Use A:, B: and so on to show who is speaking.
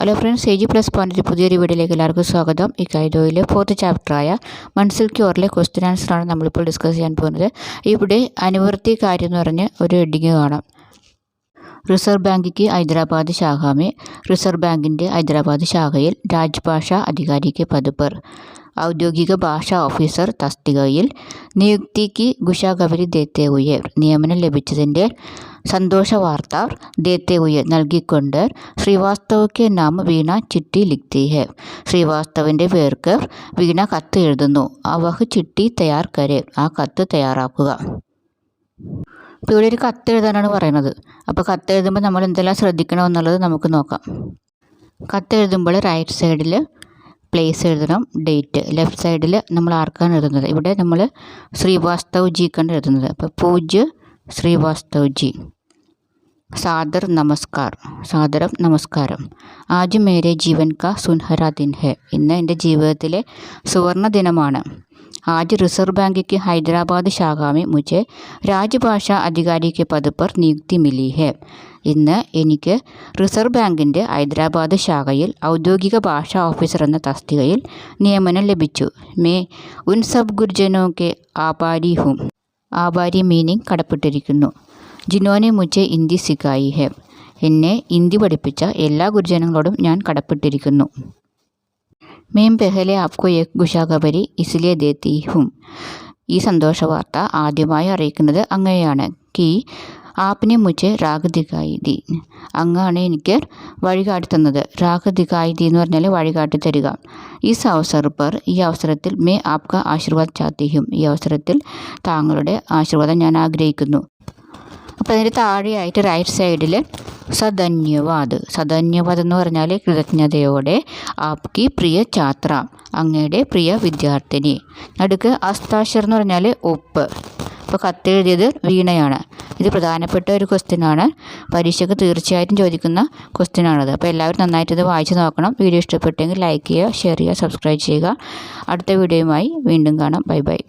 A: Hello friends, AG plus point പുതിയൊരു വീഡിയോയിലേക്ക് എല്ലാവർക്കും സ്വാഗതം. ഈ കൈതോയിലെ 4th ചാപ്റ്ററായ മൺസിൽ ക്യൂറിലെ ക്വസ്റ്റ്യൻ ആൻസറാണ് നമ്മളിപ്പോൾ ഡിസ്കസ് ചെയ്യാൻ പോകുന്നത്. ഇവിടെ അനുവർത്തി കാര്യം എന്ന് പറഞ്ഞ് ഒരു ഹെഡിങ് കാണാം. റിസർവ് बैंक की हैदराबाद शाखा में रिजर्व बैंकिൻ്റെ ഹൈദരാബാദ് ശാഖയിൽ രാജ്ഭാഷാ അധികാരി के पद पर ഔദ്യോഗിക ഭാഷാ ഓഫീസർ തസ്തികയിൽ നിയുക്തിക്ക് ഖുശാഖബരി ദേത്തെ ഹുയെ നിയമനം ലഭിച്ചതിൻ്റെ സന്തോഷ വാർത്ത ദേത്തെ ഹുയെ നൽകിക്കൊണ്ട് ശ്രീവാസ്തവയ്ക്ക് നാം വീണ ചിട്ടി ലിഖ്തി ഹെ. ശ്രീവാസ്തവിൻ്റെ പേർക്ക് വീണ കത്ത് എഴുതുന്നു. അവഹ് ചിട്ടി തയ്യാർ കരെ, ആ കത്ത് തയ്യാറാക്കുക. ഇപ്പോൾ ഇവിടെ ഒരു കത്ത് എഴുതാനാണ് പറയുന്നത്. അപ്പോൾ കത്ത് എഴുതുമ്പോൾ നമ്മൾ എന്തെല്ലാം ശ്രദ്ധിക്കണമെന്നുള്ളത് നമുക്ക് നോക്കാം. കത്ത് എഴുതുമ്പോൾ റൈറ്റ് സൈഡിൽ പ്ലേസ് എഴുതണം, ഡേറ്റ്. ലെഫ്റ്റ് സൈഡിൽ നമ്മൾ ആർക്കാണ് എഴുതുന്നത്. ഇവിടെ നമ്മൾ ശ്രീവാസ്തവ് ജിക്കാണ് എഴുതുന്നത്. അപ്പോൾ പൂജ്യ ശ്രീവാസ്തവ് ജി. സാദർ നമസ്കാർ, സാദരം നമസ്കാരം. ആജ് മേരെ ജീവൻ കാ സുൻഹര ദിൻ ഹെ, ഇന്ന് എൻ്റെ ജീവിതത്തിലെ സുവർണ ദിനമാണ്. आज रिजर्व बैंक की हैदराबाद शाखा में मुझे രാജ്ഭാഷാ അധികാരി के पद पर नियुक्ति मिली है. ഇന്ന് എനിക്ക് റിസർവ് ബാങ്കിൻ്റെ ഹൈദരാബാദ് ശാഖയിൽ ഔദ്യോഗിക ഭാഷാ ഓഫീസർ എന്ന തസ്തികയിൽ നിയമനം ലഭിച്ചു. മേ ഉൻ സബ് ഗുരുജനോ കെ ആഭാരി ഹും, ആഭാരി മീനിങ് കടപ്പെട്ടിരിക്കുന്നു. ജിനോനെ മുझे ഹിന്ദി സിഖായി ഹെ, എന്നെ ഹിന്ദി പഠിപ്പിച്ച എല്ലാ ഗുരുജനങ്ങളോടും ഞാൻ കടപ്പെട്ടിരിക്കുന്നു. मैं पहले आपको एक ഖുശാഖബരി इसलिए देती हूँ. ഈ സന്തോഷ വാർത്ത ആദ്യമായി അറിയിക്കുന്നത് അങ്ങനെയാണ്. കി ആപ്നെ മുझे രാഗ് ദിഖായി ദി, അങ്ങാണ് എനിക്ക് വഴികാട്ടി തന്നത്. രാഗ് ദിഖായി ദി എന്ന് പറഞ്ഞാൽ വഴികാട്ടി തരിക. ഇസ് അവസർ പർ, ഈ അവസരത്തിൽ മേ ആപ്ക ആശീർവാദ് ചാത്തി ഹും, ഈ അവസരത്തിൽ താങ്കളുടെ ആശീർവാദം ഞാൻ ആഗ്രഹിക്കുന്നു. അപ്പോൾ അതിൻ്റെ താഴെയായിട്ട് റൈറ്റ് സൈഡിൽ സധന്യവാദ്, സധന്യവാദ് എന്ന് പറഞ്ഞാൽ കൃതജ്ഞതയോടെ. ആപ്കി പ്രിയ ഛാത്ര, അങ്ങയുടെ പ്രിയ വിദ്യാർത്ഥിനി. നടുക്ക് അസ്താക്ഷർ എന്ന് പറഞ്ഞാൽ ഒപ്പ്. അപ്പോൾ കത്തെഴുതിയത് വീണയാണ്. ഇത് പ്രധാനപ്പെട്ട ഒരു ക്വസ്റ്റ്യനാണ്. പരീക്ഷയ്ക്ക് തീർച്ചയായിട്ടും ചോദിക്കുന്ന ക്വസ്റ്റ്യനാണത്. അപ്പോൾ എല്ലാവരും നന്നായിട്ട് ഇത് വായിച്ച് നോക്കണം. വീഡിയോ ഇഷ്ടപ്പെട്ടെങ്കിൽ ലൈക്ക് ചെയ്യുക, ഷെയർ ചെയ്യുക, സബ്സ്ക്രൈബ് ചെയ്യുക. അടുത്ത വീഡിയോയുമായി വീണ്ടും കാണാം. Bye bye.